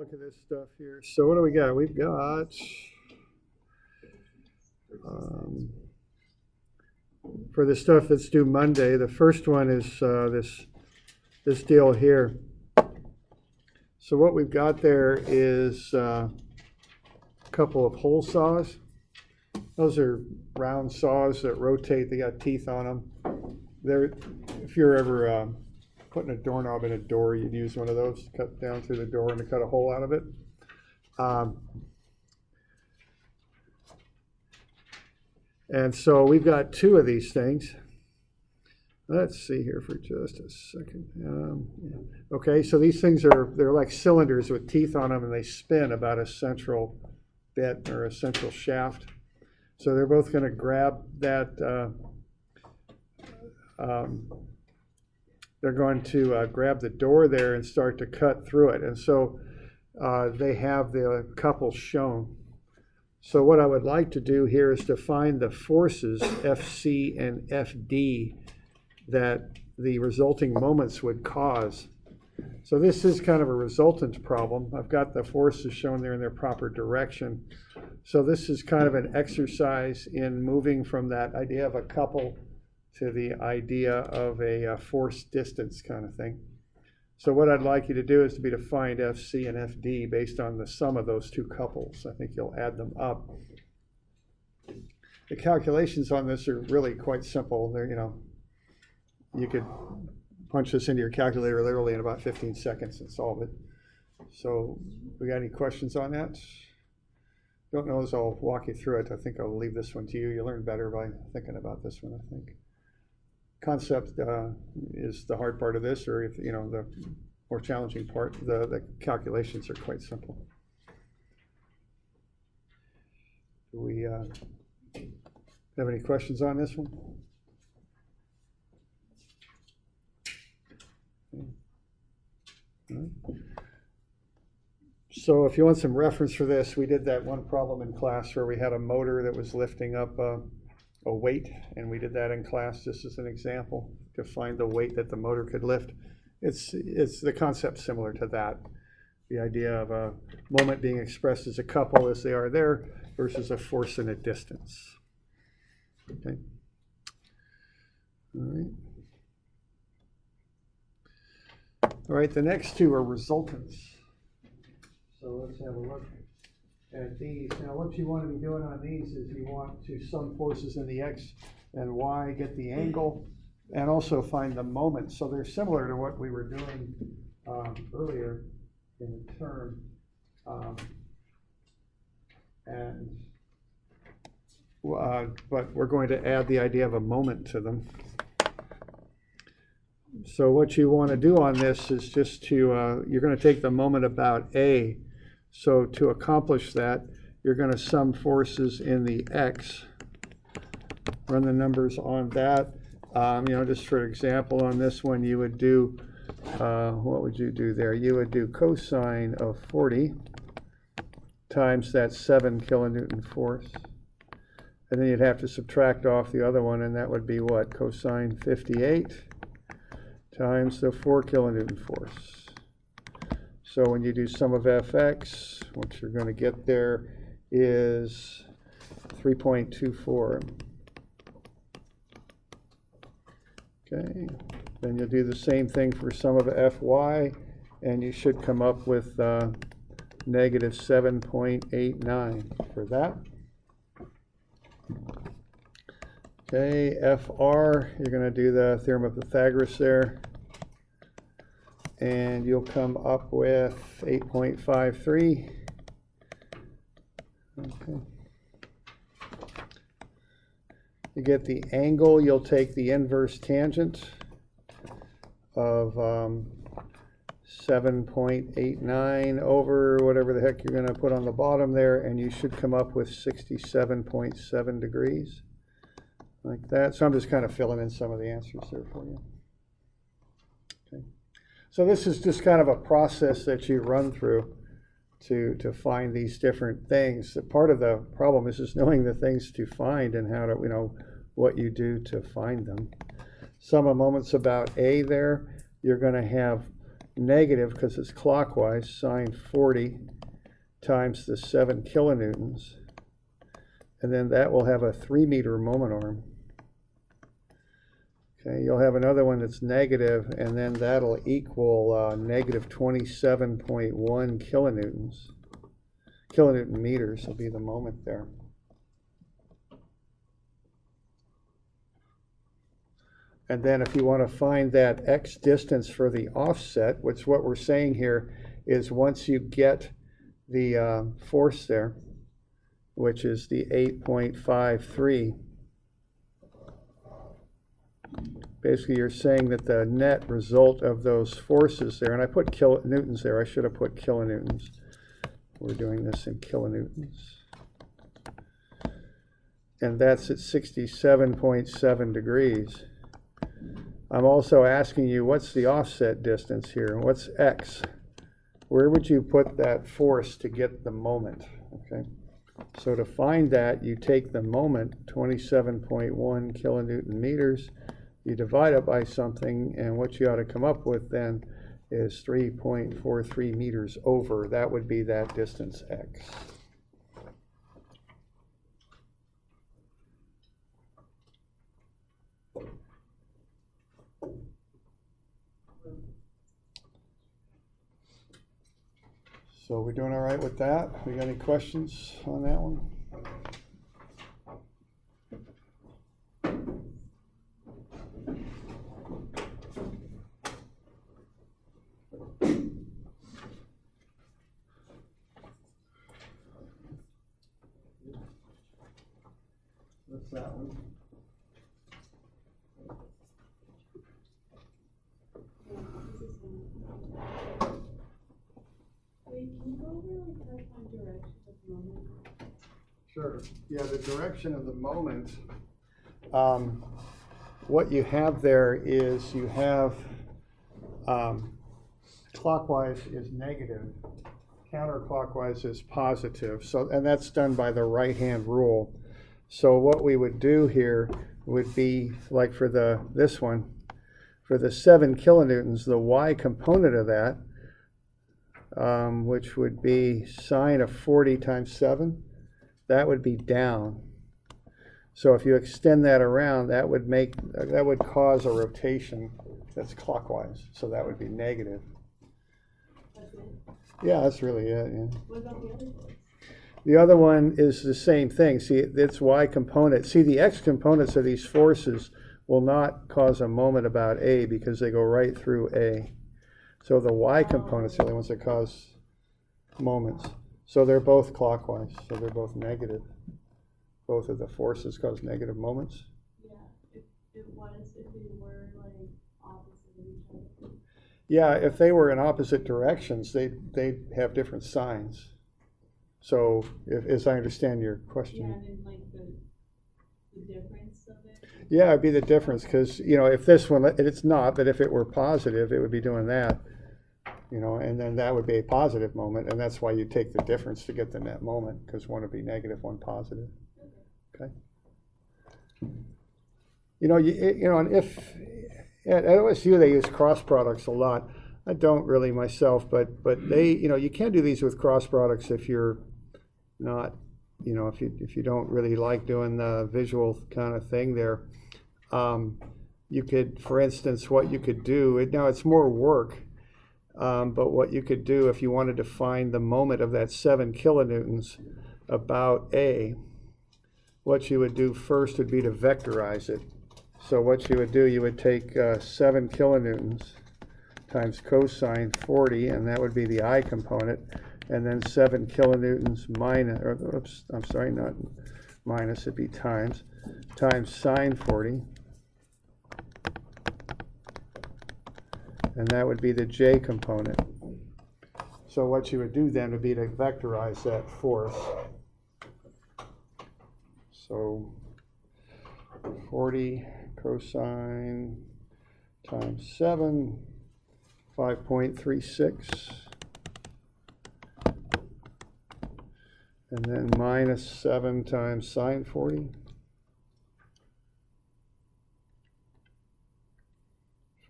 Look at this stuff here. So what do we got? We've got for the stuff that's due Monday. The first one is this deal here. So what we've got there is a couple of hole saws. Those are round saws that rotate. They got teeth on them. If you're ever putting a doorknob in a door, you'd use one of those to cut down through the door and to cut a hole out of it. And so we've got two of these things. Let's see here for just a second. Okay, so these things they're like cylinders with teeth on them, and they spin about a central bit or a central shaft. So they're both going to grab that. They're going to grab the door there and start to cut through it. And so they have the couples shown. So what I would like to do here is to find the forces Fc and Fd that the resulting moments would cause. So this is kind of a resultant problem. I've got the forces shown there in their proper direction. So this is kind of an exercise in moving from that idea of a couple to the idea of a force distance kind of thing. So what I'd like you to do is to find Fc and Fd based on the sum of those two couples. I think you'll add them up. The calculations on this are really quite simple. They're, you could punch this into your calculator literally in about 15 seconds and solve it. So we got any questions on that? Don't know as I'll walk you through it. I think I'll leave this one to you. You learn better by thinking about this one, I think. Concept is the hard part of this, or if the more challenging part. The calculations are quite simple. Do we have any questions on this one? Okay. So if you want some reference for this, we did that one problem in class where we had a motor that was lifting up a weight, and we did that in class just as an example to find the weight that the motor could lift. It's the concept similar to that, the idea of a moment being expressed as a couple as they are there versus a force and a distance. Okay. All right, the next two are resultants. So let's have a look at these. Now what you want to be doing on these is you want to sum forces in the x and y, get the angle, and also find the moment. So they're similar to what we were doing earlier in the term. But we're going to add the idea of a moment to them. So what you want to do on this is just to, you're going to take the moment about A. So to accomplish that, you're going to sum forces in the x, run the numbers on that. Just for example, on this one, you would do, what would you do there? You would do cosine of 40 times that 7 kilonewton force. And then you'd have to subtract off the other one, and that would be what? Cosine 58 times the 4 kilonewton force. So when you do sum of fx, what you're going to get there is 3.24. Okay, then you'll do the same thing for sum of fy, and you should come up with negative 7.89 for that. Okay, fr, you're going to do the theorem of Pythagoras there, and you'll come up with 8.53. Okay. You get the angle, you'll take the inverse tangent of 7.89 over whatever the heck you're going to put on the bottom there, and you should come up with 67.7 degrees, like that. So I'm just kind of filling in some of the answers there for you. Okay. So this is just kind of a process that you run through to find these different things. Part of the problem is just knowing the things to find and how to, what you do to find them. Sum of moments about A there, you're going to have negative, because it's clockwise, sine 40 times the 7 kilonewtons. And then that will have a 3-meter moment arm. Okay, you'll have another one that's negative, and then that'll equal negative 27.1 kilonewtons. Kilonewton meters will be the moment there. And then if you want to find that x distance for the offset, which what we're saying here is once you get the force there, which is the 8.53, basically you're saying that the net result of those forces there, and I put kilonewtons there, I should have put kilonewtons. We're doing this in kilonewtons. And that's at 67.7 degrees. I'm also asking you, what's the offset distance here? What's x? Where would you put that force to get the moment? Okay. So to find that, you take the moment, 27.1 kilonewton meters, you divide it by something, and what you ought to come up with then is 3.43 meters over. That would be that distance x. So we're doing all right with that? We got any questions on that one? What's that one? Wait, can you go over like that direction of the moment? Sure. Yeah, the direction of the moment. What you have there is you have clockwise is negative, counterclockwise is positive. So, and that's done by the right-hand rule. So what we would do here would be like for this one, for the 7 kilonewtons, the y component of that, which would be sine of 40 times 7, that would be down. So if you extend that around, that would cause a rotation that's clockwise. So that would be negative. That's it? Yeah, that's really it. Yeah. What about the other one? The other one is the same thing. See, it's y component. See, the x components of these forces will not cause a moment about A because they go right through A. So the y components are the only ones that cause moments. So they're both clockwise. So they're both negative. Both of the forces cause negative moments. Yeah, if they were like opposite of each other. Yeah, if they were in opposite directions, they'd have different signs. So, as I understand your question. Yeah, and then like the difference of it. Yeah, it'd be the difference because, if this one, it's not, but if it were positive, it would be doing that, and then that would be a positive moment, and that's why you take the difference to get the net moment, because one would be negative, one positive. Okay. And if at OSU they use cross products a lot. I don't really myself, but they, you can't do these with cross products if you're not, if you don't really like doing the visual kind of thing there. You could, for instance, what you could do, now it's more work, but what you could do if you wanted to find the moment of that 7 kilonewtons about A, what you would do first would be to vectorize it. So what you would do, you would take 7 kilonewtons times cosine 40, and that would be the I component, and then 7 kilonewtons not minus, it'd be times sine 40, and that would be the J component. So what you would do then would be to vectorize that force. So 40 cosine times 7, 5.36, and then minus 7 times sine 40,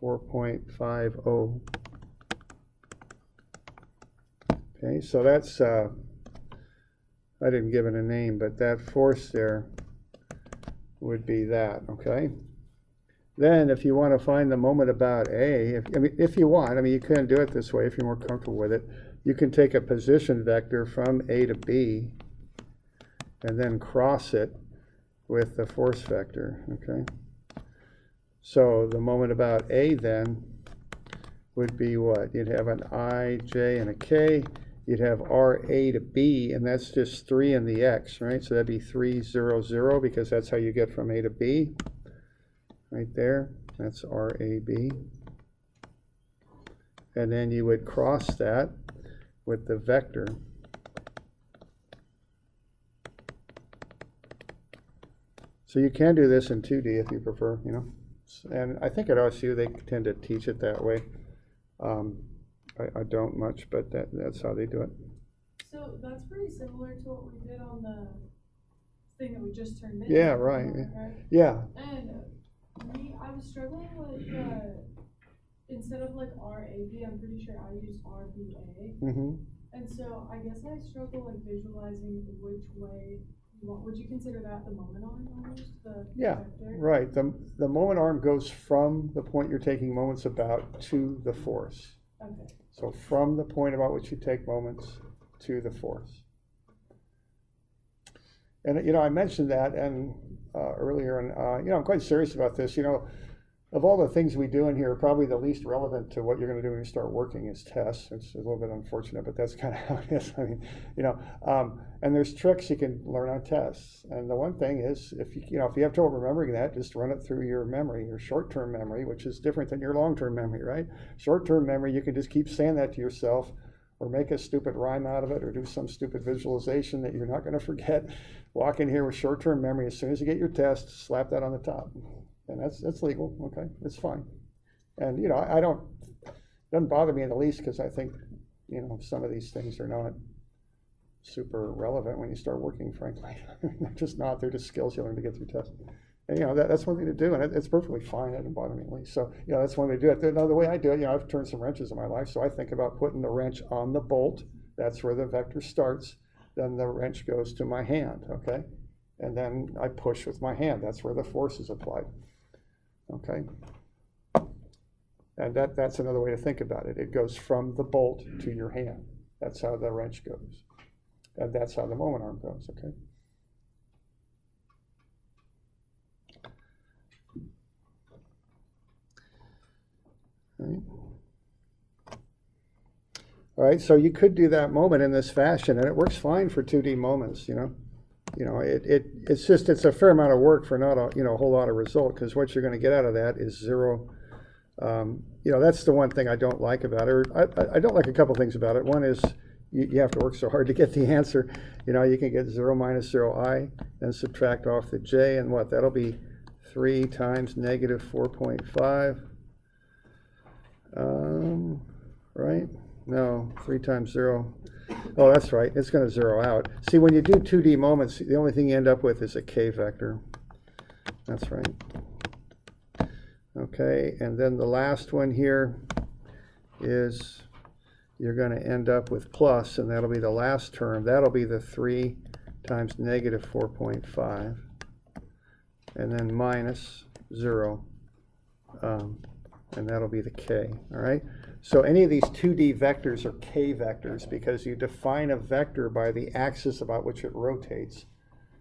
4.50. Okay, so that's, I didn't give it a name, but that force there would be that, okay? Then if you want to find the moment about A, if you want, I mean, you can do it this way if you're more comfortable with it. You can take a position vector from A to B and then cross it with the force vector, okay? So the moment about A then would be what? You'd have an I, J, and a K. You'd have R, A to B, and that's just 3 in the X, right? So that'd be 3, 0, 0, because that's how you get from A to B. Right there, that's R, A, B. And then you would cross that with the vector. So you can do this in 2D if you prefer, you know. And I think at OSU they tend to teach it that way. I don't much, but that's how they do it. So that's pretty similar to what we did on the thing that we just turned in. Yeah, right. Right? Yeah. And I was struggling with instead of like RAB, I'm pretty sure I used RBA. Mm-hmm. And so I guess I struggle like visualizing which way you want. Would you consider that the moment arm almost? Yeah, vector? right. The moment arm goes from the point you're taking moments about to the force. Okay. So from the point about which you take moments to the force. And, you know, I mentioned that and earlier, and, you know, I'm quite serious about this. You know, of all the things we do in here, probably the least relevant to what you're going to do when you start working is tests. It's a little bit unfortunate, but that's kind of how it is. I mean, you know, and there's tricks you can learn on tests. And the one thing is, if you know, if you have trouble remembering that, just run it through your memory, your short-term memory, which is different than your long-term memory, right? Short-term memory, you can just keep saying that to yourself, or make a stupid rhyme out of it, or do some stupid visualization that you're not going to forget. Walk in here with short-term memory. As soon as you get your test, slap that on the top. And that's legal, okay? It's fine. And, you know, it doesn't bother me in the least, because I think, you know, some of these things are not super relevant when you start working, frankly. They're just not. They're just skills you learn to get through tests. And, you know, that's one thing to do, and it's perfectly fine. It doesn't bother me in the least. So, you know, that's one way to do it. Now, the way I do it, you know, I've turned some wrenches in my life, so I think about putting the wrench on the bolt. That's where the vector starts. Then the wrench goes to my hand, okay? And then I push with my hand. That's where the force is applied. Okay, and that's another way to think about it. It goes from the bolt to your hand. That's how the wrench goes, and that's how the moment arm goes. Okay. All right. So you could do that moment in this fashion, and it works fine for 2D moments. You know, it's a fair amount of work for not a whole lot of result, because what you're going to get out of that is 0. You know, that's the one thing I don't like about it. I don't like a couple things about it. One is you have to work so hard to get the answer. You know, you can get 0 minus 0i, then subtract off the j, and what? That'll be 3 times negative 4.5. Right? No, 3 times 0. Oh, that's right. It's going to 0 out. See, when you do 2D moments, the only thing you end up with is a k vector. That's right. Okay, and then the last one here is you're going to end up with plus, and that'll be the last term. That'll be the 3 times negative 4.5, and then minus 0, and that'll be the k, all right? So any of these 2D vectors are k vectors, because you define a vector by the axis about which it rotates.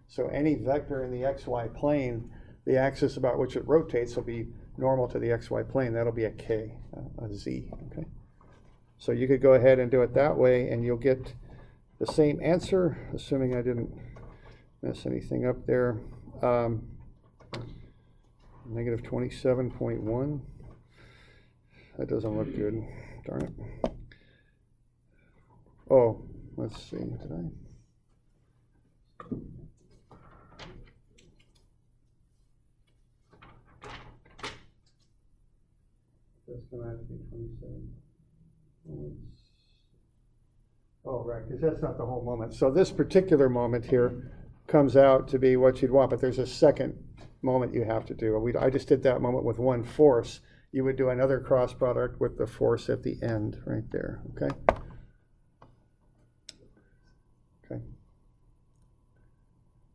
So any vector in the xy plane, the axis about which it rotates will be normal to the xy plane. That'll be a k, a z, okay? So you could go ahead and do it that way, and you'll get the same answer, assuming I didn't mess anything up there. Negative 27.1. That doesn't look good. Darn it. Oh, let's see. Did I? That's going to have to be 27. Oh, right, because that's not the whole moment. So this particular moment here comes out to be what you'd want, but there's a second moment you have to do. I just did that moment with one force. You would do another cross product with the force at the end right there, okay?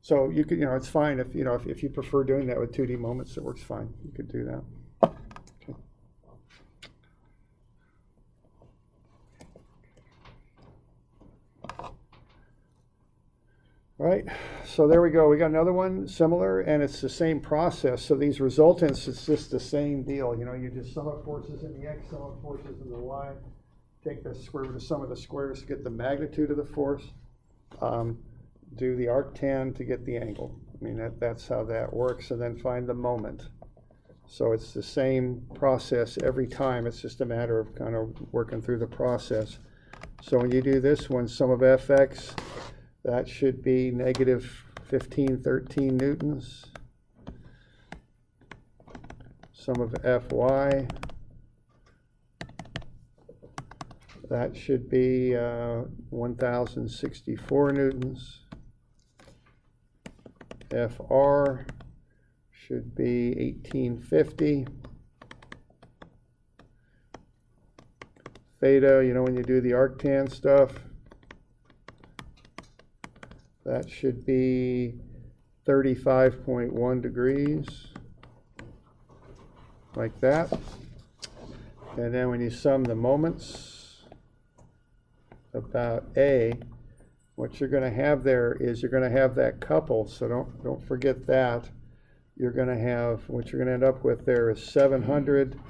So you could, it's fine if, if you prefer doing that with 2D moments, it works fine. You could do that. Okay. All right, so there we go. We got another one similar, and it's the same process. So these resultants, it's just the same deal. You just sum up forces in the x, sum up forces in the y, take the square root of sum of the squares to get the magnitude of the force, do the arctan to get the angle. I mean, that's how that works, and then find the moment. So it's the same process every time. It's just a matter of kind of working through the process. So when you do this one, sum of fx, that should be negative 1513 newtons. Sum of fy, that should be 1064 newtons. Fr should be 1850. Theta, when you do the arctan stuff, that should be 35.1 degrees, like that. And then when you sum the moments about A, what you're going to have there is you're going to have that couple, so don't forget that. You're going to have, what you're going to end up with there is 700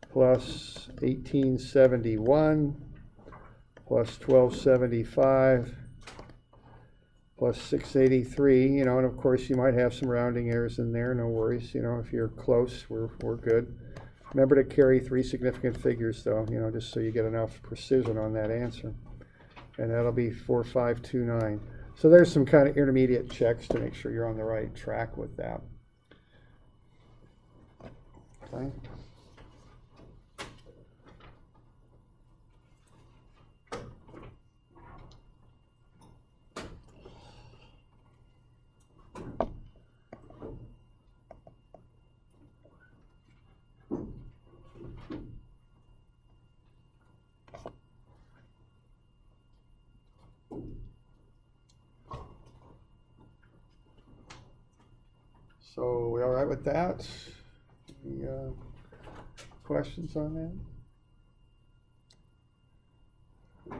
plus 1871 plus 1275 plus 683, and of course you might have some rounding errors in there, no worries. If you're close, we're good. Remember to carry 3 significant figures though, just so you get enough precision on that answer. And that'll be 4529. So there's some kind of intermediate checks to make sure you're on the right track with that. Okay. So we all right with that? Any questions on that?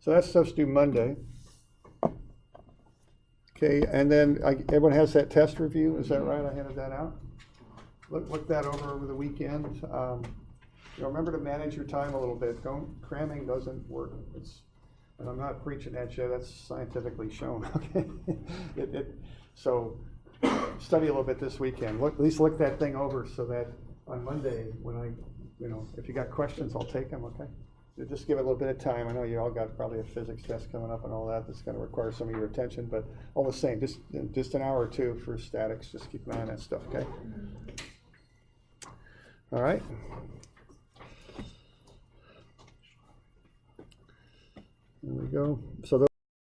So that stuff's due Monday. Okay, and then everyone has that test review, is that right? I handed that out. Look that over the weekend. Remember to manage your time a little bit. Cramming doesn't work. And I'm not preaching at you, that's scientifically shown, okay? So study a little bit this weekend. At least look that thing over so that on Monday, when if you got questions, I'll take them, okay? Just give it a little bit of time. I know you all got probably a physics test coming up and all that. That's going to require some of your attention, but all the same, just an hour or two for statics. Just keep an eye on that stuff, okay? All right. There we go. So